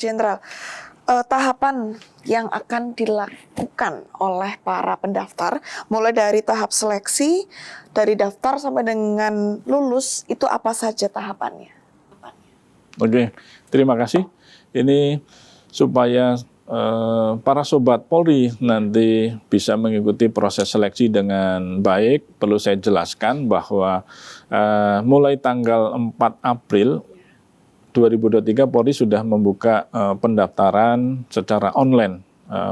Jenderal, tahapan yang akan dilakukan oleh para pendaftar, mulai dari tahap seleksi, dari daftar sampai dengan lulus, itu apa saja tahapannya? Oke, terima kasih. Ini supaya para sobat Polri nanti bisa mengikuti proses seleksi dengan baik, perlu saya jelaskan bahwa mulai tanggal 4 April 2023 Polri sudah membuka pendaftaran secara online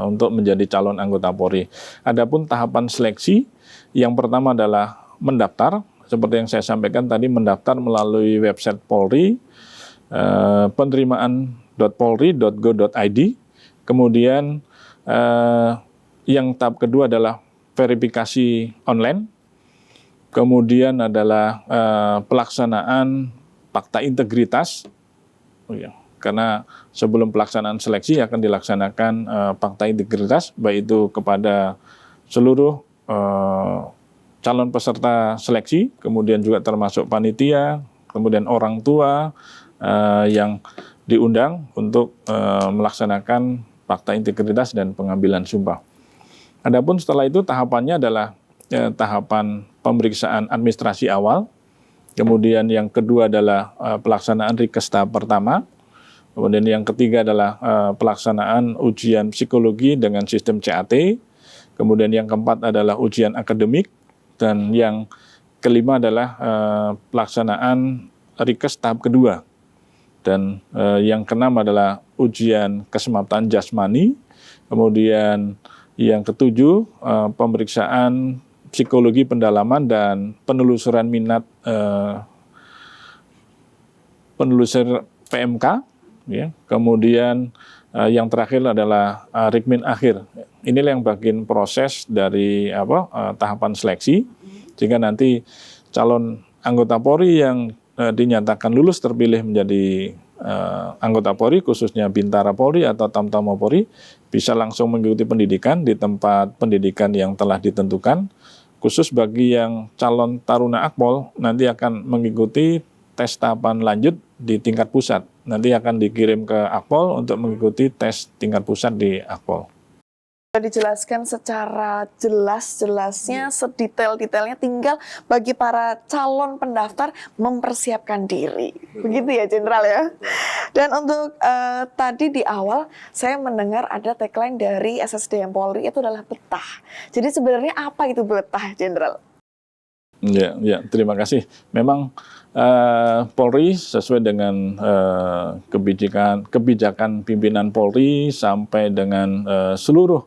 untuk menjadi calon anggota Polri. Adapun tahapan seleksi, yang pertama adalah mendaftar, seperti yang saya sampaikan tadi, mendaftar melalui website Polri, penerimaan.polri.go.id. Kemudian yang tahap kedua adalah verifikasi online. Kemudian adalah pelaksanaan fakta integritas. Karena sebelum pelaksanaan seleksi akan dilaksanakan fakta integritas, baik itu kepada seluruh calon peserta seleksi, kemudian juga termasuk panitia, kemudian orang tua yang diundang untuk melaksanakan fakta integritas dan pengambilan sumpah. Adapun setelah itu tahapannya adalah tahapan pemeriksaan administrasi awal, kemudian yang kedua adalah pelaksanaan rikes tahap pertama, kemudian yang ketiga adalah pelaksanaan ujian psikologi dengan sistem CAT, kemudian yang keempat adalah ujian akademik, dan yang kelima adalah pelaksanaan rikes tahap kedua. Dan yang keenam adalah ujian kesemapatan jasmani, kemudian yang ketujuh pemeriksaan psikologi pendalaman dan penelusuran minat penelusur PMK, ya. Kemudian yang terakhir adalah rikmin akhir. Inilah yang bagian proses dari tahapan seleksi, sehingga nanti calon anggota Polri yang dinyatakan lulus terpilih menjadi anggota Polri, khususnya Bintara Polri atau Tamtama Polri, bisa langsung mengikuti pendidikan di tempat pendidikan yang telah ditentukan. Khusus bagi yang calon taruna Akpol, nanti akan mengikuti tes tahapan lanjut di tingkat pusat. Nanti akan dikirim ke Akpol untuk mengikuti tes tingkat pusat di Akpol. Dijelaskan secara jelas-jelasnya, sedetail-detailnya, tinggal bagi para calon pendaftar mempersiapkan diri. Begitu ya, Jenderal ya. Dan untuk tadi di awal saya mendengar ada tagline dari SSDM Polri, itu adalah betah. Jadi sebenarnya apa itu betah, Jenderal? Ya, terima kasih. Memang Polri sesuai dengan kebijakan pimpinan Polri sampai dengan seluruh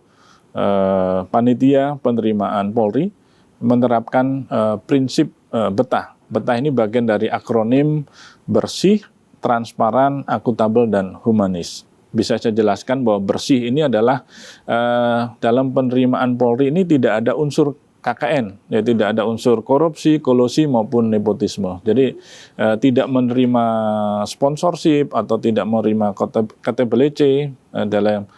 panitia penerimaan Polri menerapkan prinsip betah. Betah ini bagian dari akronim bersih, transparan, akuntabel, dan humanis. Bisa saya jelaskan bahwa bersih ini adalah dalam penerimaan Polri ini tidak ada unsur KKN, ya, tidak ada unsur korupsi, kolusi maupun nepotisme. Jadi tidak menerima sponsorship atau tidak menerima KTBLC dalam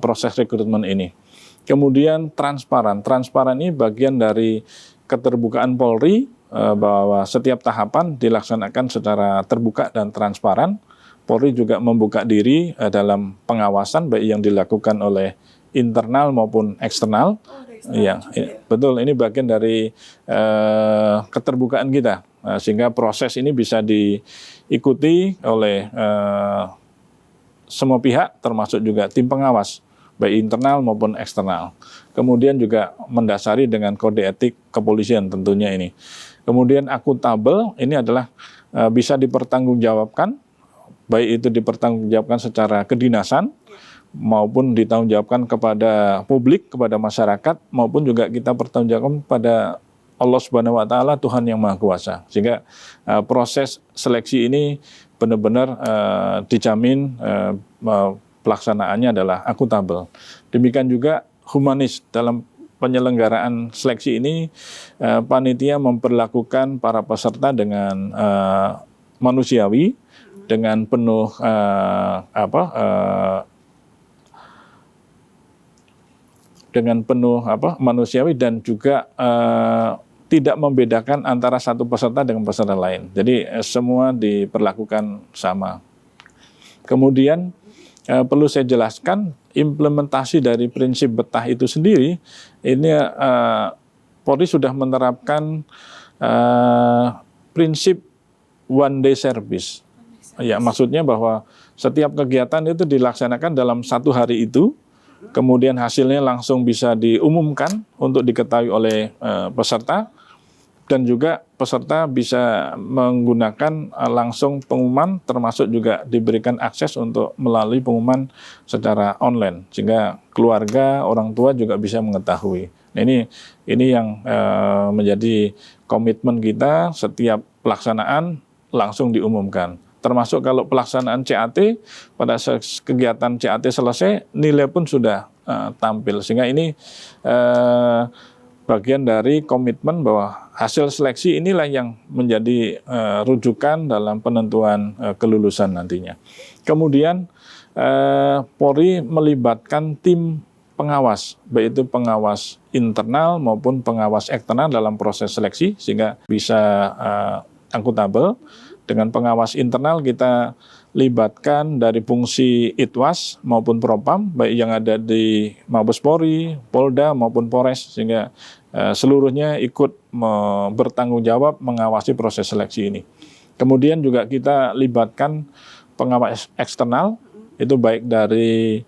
proses rekrutmen ini. Kemudian transparan. Transparan ini bagian dari keterbukaan Polri, bahwa setiap tahapan dilaksanakan secara terbuka dan transparan. Polri juga membuka diri dalam pengawasan baik yang dilakukan oleh internal maupun eksternal. Ya, betul. Ini bagian dari keterbukaan kita, sehingga proses ini bisa diikuti oleh semua pihak, termasuk juga tim pengawas, baik internal maupun eksternal. Kemudian juga mendasari dengan kode etik kepolisian tentunya ini. Kemudian akuntabel, ini adalah bisa dipertanggungjawabkan, baik itu dipertanggungjawabkan secara kedinasan, maupun ditanggungjawabkan kepada publik, kepada masyarakat, maupun juga kita pertanggungjawabkan pada Allah Subhanahu wa Ta'ala, Tuhan yang Maha Kuasa. Sehingga proses seleksi ini benar-benar dijamin pelaksanaannya adalah akuntabel. Demikian juga humanis. Dalam penyelenggaraan seleksi ini, panitia memperlakukan para peserta dengan manusiawi, dengan penuh manusiawi, dan juga tidak membedakan antara satu peserta dengan peserta lain. Jadi semua diperlakukan sama. Kemudian perlu saya jelaskan implementasi dari prinsip betah itu sendiri ini Polri sudah menerapkan prinsip one day service. Ya, maksudnya bahwa setiap kegiatan itu dilaksanakan dalam satu hari itu, kemudian hasilnya langsung bisa diumumkan untuk diketahui oleh peserta, dan juga peserta bisa menggunakan langsung pengumuman, termasuk juga diberikan akses untuk melalui pengumuman secara online, sehingga keluarga, orang tua juga bisa mengetahui. Nah, ini yang menjadi komitmen kita, setiap pelaksanaan langsung diumumkan. Termasuk kalau pelaksanaan CAT, pada kegiatan CAT selesai, nilai pun sudah tampil. Sehingga ini bagian dari komitmen bahwa hasil seleksi inilah yang menjadi rujukan dalam penentuan kelulusan nantinya. Kemudian Polri melibatkan tim pengawas, baik itu pengawas internal maupun pengawas eksternal dalam proses seleksi, sehingga bisa akuntabel. Dengan pengawas internal kita libatkan dari fungsi Itwas maupun Propam, baik yang ada di Mabes Polri, Polda maupun Polres, sehingga seluruhnya ikut bertanggung jawab mengawasi proses seleksi ini. Kemudian juga kita libatkan pengawas eksternal, itu baik dari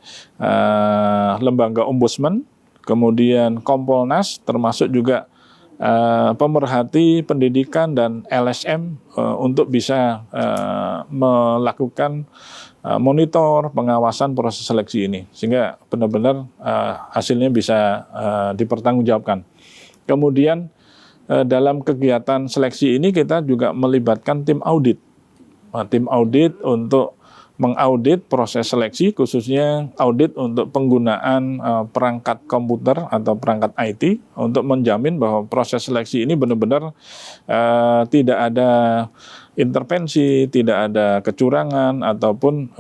lembaga ombudsman, kemudian Kompolnas, termasuk juga pemerhati pendidikan dan LSM untuk bisa melakukan monitor pengawasan proses seleksi ini, sehingga benar-benar hasilnya bisa dipertanggungjawabkan. Kemudian dalam kegiatan seleksi ini kita juga melibatkan tim audit. Tim audit untuk mengaudit proses seleksi, khususnya audit untuk penggunaan perangkat komputer atau perangkat IT untuk menjamin bahwa proses seleksi ini benar-benar tidak ada intervensi, tidak ada kecurangan ataupun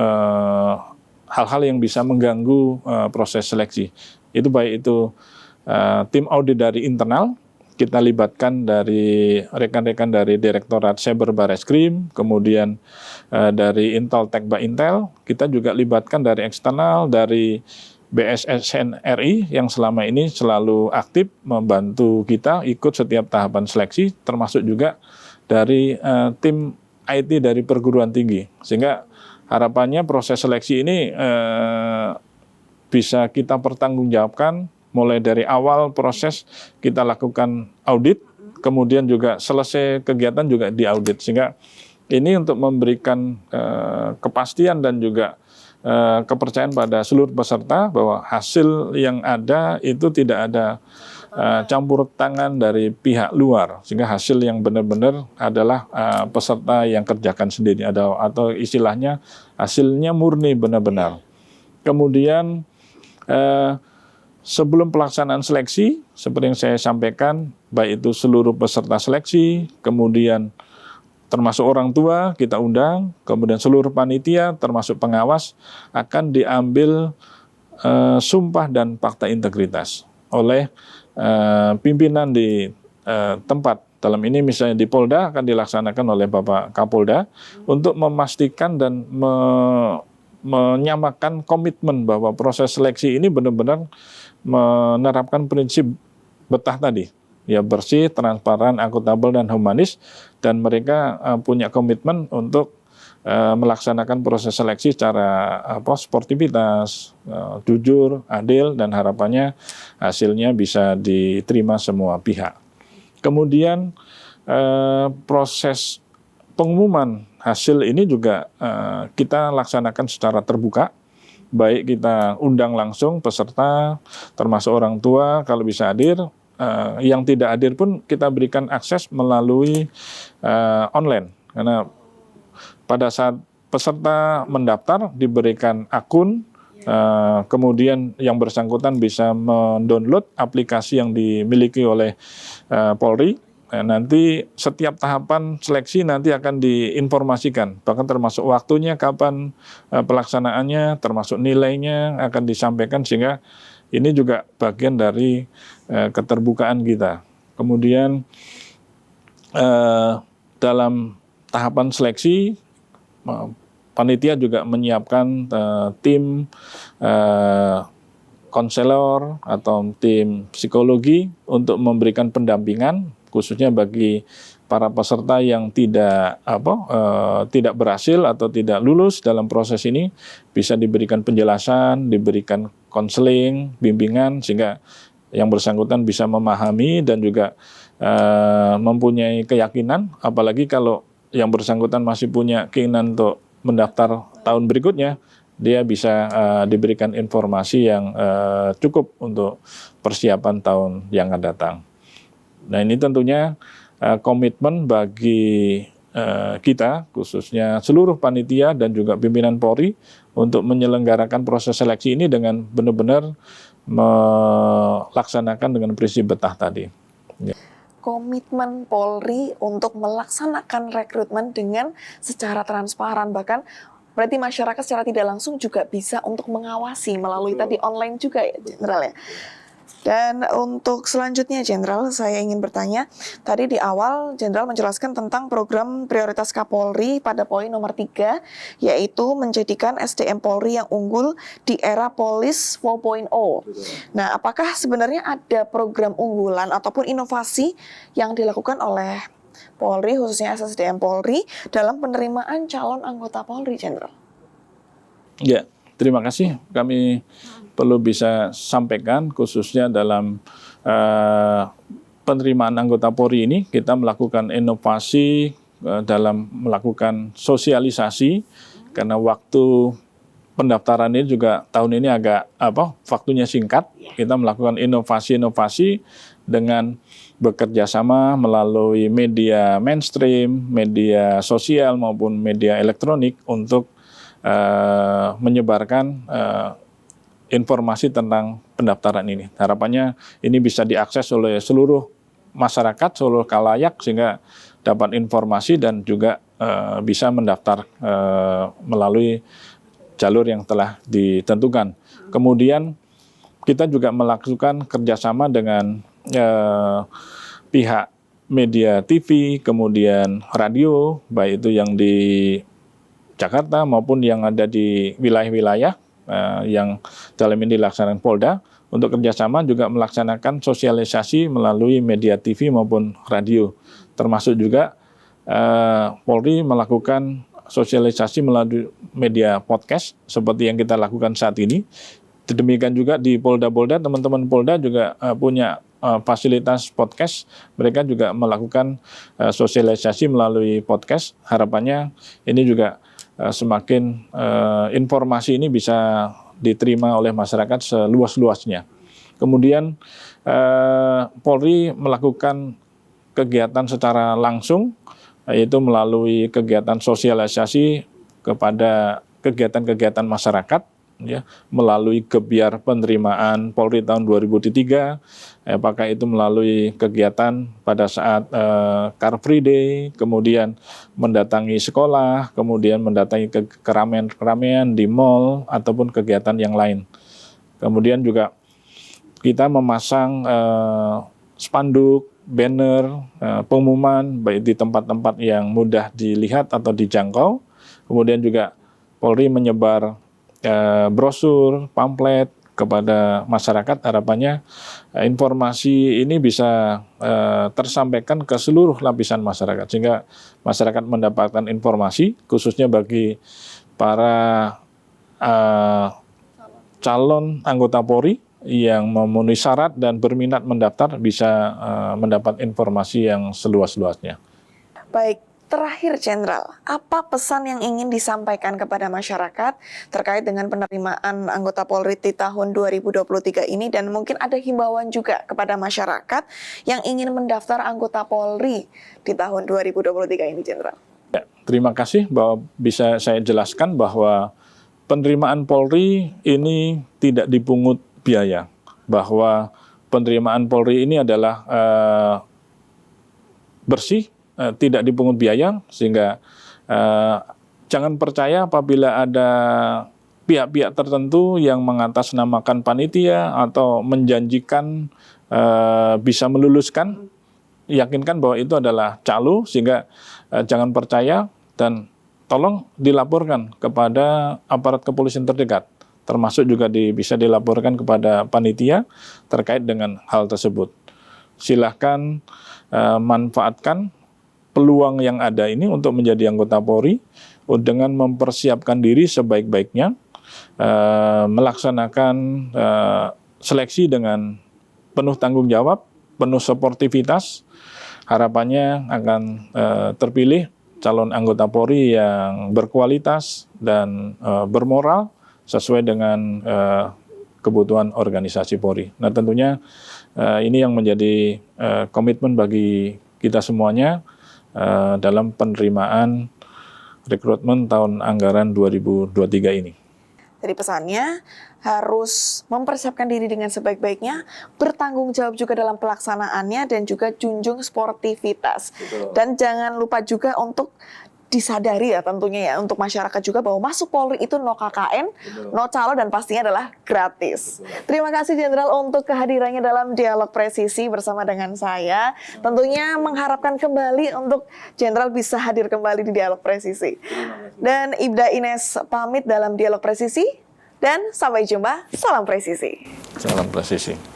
hal-hal yang bisa mengganggu proses seleksi. Itu baik itu tim audit dari internal, kita libatkan dari rekan-rekan dari Direktorat Cyber Barreskrim, kemudian dari Intel Tekba Intel, kita juga libatkan dari eksternal, dari BSSN RI yang selama ini selalu aktif membantu kita ikut setiap tahapan seleksi, termasuk juga dari tim IT dari perguruan tinggi. Sehingga harapannya proses seleksi ini bisa kita pertanggungjawabkan. Mulai dari awal proses kita lakukan audit, kemudian juga selesai kegiatan juga diaudit. Sehingga ini untuk memberikan kepastian dan juga kepercayaan pada seluruh peserta bahwa hasil yang ada itu tidak ada campur tangan dari pihak luar. Sehingga hasil yang benar-benar adalah peserta yang kerjakan sendiri, atau istilahnya hasilnya murni benar-benar. Kemudian sebelum pelaksanaan seleksi, seperti yang saya sampaikan, baik itu seluruh peserta seleksi, kemudian termasuk orang tua kita undang, kemudian seluruh panitia termasuk pengawas akan diambil sumpah dan fakta integritas oleh pimpinan di tempat. Dalam ini misalnya di Polda akan dilaksanakan oleh Bapak Kapolda untuk memastikan dan menyamakan komitmen bahwa proses seleksi ini benar-benar menerapkan prinsip betah tadi, ya, bersih, transparan, akuntabel, dan humanis, dan mereka punya komitmen untuk melaksanakan proses seleksi secara sportivitas, jujur, adil, dan harapannya hasilnya bisa diterima semua pihak. Kemudian proses pengumuman hasil ini juga kita laksanakan secara terbuka, baik kita undang langsung peserta, termasuk orang tua kalau bisa hadir, yang tidak hadir pun kita berikan akses melalui online, karena pada saat peserta mendaftar diberikan akun, kemudian yang bersangkutan bisa mendownload aplikasi yang dimiliki oleh Polri. Nanti setiap tahapan seleksi nanti akan diinformasikan, bahkan termasuk waktunya, kapan pelaksanaannya, termasuk nilainya akan disampaikan, sehingga ini juga bagian dari keterbukaan kita. Kemudian dalam tahapan seleksi panitia juga menyiapkan tim konselor atau tim psikologi untuk memberikan pendampingan khususnya bagi para peserta yang tidak berhasil atau tidak lulus dalam proses ini, bisa diberikan penjelasan, diberikan konseling, bimbingan sehingga yang bersangkutan bisa memahami dan juga mempunyai keyakinan, apalagi kalau yang bersangkutan masih punya keinginan untuk mendaftar tahun berikutnya, dia bisa diberikan informasi yang cukup untuk persiapan tahun yang akan datang. Nah, ini tentunya komitmen bagi kita, khususnya seluruh panitia dan juga pimpinan Polri untuk menyelenggarakan proses seleksi ini dengan benar-benar melaksanakan dengan prinsip betah tadi. Ya. Komitmen Polri untuk melaksanakan rekrutmen dengan secara transparan, bahkan berarti masyarakat secara tidak langsung juga bisa untuk mengawasi melalui tadi online juga ya, Jenderal ya. Dan untuk selanjutnya, Jenderal, saya ingin bertanya, tadi di awal Jenderal menjelaskan tentang program prioritas Kapolri pada poin nomor 3, yaitu menjadikan SDM Polri yang unggul di era Polis 4.0. Nah, apakah sebenarnya ada program unggulan ataupun inovasi yang dilakukan oleh Polri, khususnya SDM Polri, dalam penerimaan calon anggota Polri, Jenderal? Ya, terima kasih. Kami perlu bisa sampaikan khususnya dalam penerimaan anggota Polri ini kita melakukan inovasi dalam melakukan sosialisasi karena waktu pendaftaran ini juga tahun ini agak waktunya singkat. Kita melakukan inovasi-inovasi dengan bekerja sama melalui media mainstream, media sosial maupun media elektronik untuk menyebarkan informasi tentang pendaftaran ini. Harapannya ini bisa diakses oleh seluruh masyarakat, seluruh khalayak sehingga dapat informasi dan juga bisa mendaftar melalui jalur yang telah ditentukan. Kemudian kita juga melakukan kerjasama dengan pihak media TV, kemudian radio, baik itu yang di Jakarta maupun yang ada di wilayah-wilayah yang dalam ini dilaksanakan Polda, untuk kerjasama juga melaksanakan sosialisasi melalui media TV maupun radio. Termasuk juga Polri melakukan sosialisasi melalui media podcast seperti yang kita lakukan saat ini. Demikian juga di Polda-Polda, teman-teman Polda juga punya fasilitas podcast. Mereka juga melakukan sosialisasi melalui podcast. Harapannya ini juga semakin informasi ini bisa diterima oleh masyarakat seluas-luasnya. Kemudian Polri melakukan kegiatan secara langsung, yaitu melalui kegiatan sosialisasi kepada kegiatan-kegiatan masyarakat, ya, melalui gebyar penerimaan Polri tahun 2003, apakah itu melalui kegiatan pada saat Car Free Day, kemudian mendatangi sekolah, kemudian mendatangi keramaian-keramaian di mall ataupun kegiatan yang lain. Kemudian juga kita memasang spanduk, banner, pengumuman baik di tempat-tempat yang mudah dilihat atau dijangkau. Kemudian juga Polri menyebar brosur, pamflet kepada masyarakat. Harapannya informasi ini bisa tersampaikan ke seluruh lapisan masyarakat sehingga masyarakat mendapatkan informasi, khususnya bagi para calon anggota Polri yang memenuhi syarat dan berminat mendaftar bisa mendapat informasi yang seluas-luasnya. Baik, terakhir Jenderal, apa pesan yang ingin disampaikan kepada masyarakat terkait dengan penerimaan anggota Polri di tahun 2023 ini, dan mungkin ada himbauan juga kepada masyarakat yang ingin mendaftar anggota Polri di tahun 2023 ini, Jenderal? Ya, terima kasih bahwa bisa saya jelaskan bahwa penerimaan Polri ini tidak dipungut biaya, bahwa penerimaan Polri ini adalah bersih, tidak dipungut biaya, sehingga jangan percaya apabila ada pihak-pihak tertentu yang mengatasnamakan panitia atau menjanjikan bisa meluluskan, yakinkan bahwa itu adalah calo, sehingga jangan percaya dan tolong dilaporkan kepada aparat kepolisian terdekat, termasuk juga bisa dilaporkan kepada panitia terkait dengan hal tersebut. Silahkan manfaatkan peluang yang ada ini untuk menjadi anggota Polri dengan mempersiapkan diri sebaik-baiknya, melaksanakan seleksi dengan penuh tanggung jawab, penuh sportivitas. Harapannya akan terpilih calon anggota Polri yang berkualitas dan bermoral sesuai dengan kebutuhan organisasi Polri. Nah, tentunya ini yang menjadi komitmen bagi kita semuanya dalam penerimaan rekrutmen tahun anggaran 2023 ini. Jadi pesannya harus mempersiapkan diri dengan sebaik-baiknya, bertanggung jawab juga dalam pelaksanaannya, dan juga junjung sportivitas. Betul. Dan jangan lupa juga untuk disadari ya tentunya ya, untuk masyarakat juga bahwa masuk Polri itu no KKN, Betul. no calo, dan pastinya adalah gratis. Betul. Terima kasih Jenderal untuk kehadirannya dalam Dialog Presisi bersama dengan saya. Tentunya mengharapkan kembali untuk Jenderal bisa hadir kembali di Dialog Presisi. Dan Ibda Ines pamit dalam Dialog Presisi, dan sampai jumpa. Salam presisi. Salam presisi.